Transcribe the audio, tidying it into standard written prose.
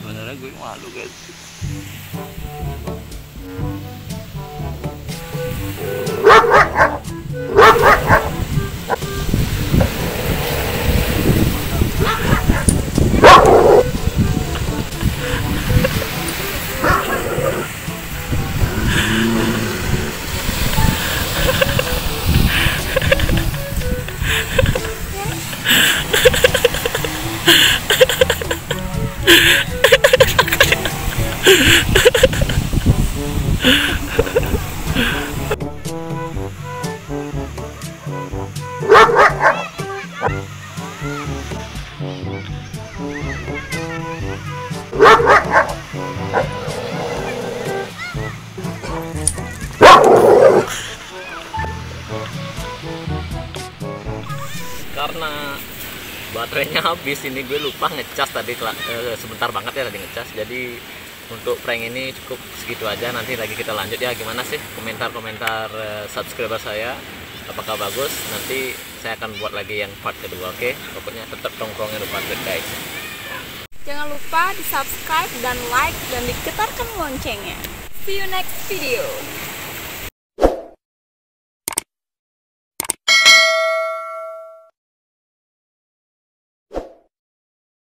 Sebenarnya gue malu guys. Karena baterainya habis, ini gue lupa ngecas tadi, sebentar banget ya tadi ngecas. Jadi untuk prank ini cukup segitu aja. Nanti lagi kita lanjut ya, gimana sih komentar-komentar subscriber saya, apakah bagus? Nanti saya akan buat lagi yang part kedua. Oke, pokoknya tetap tongkrongnya lupa guys. Jangan lupa di subscribe dan like dan diketarkan loncengnya. See you next video.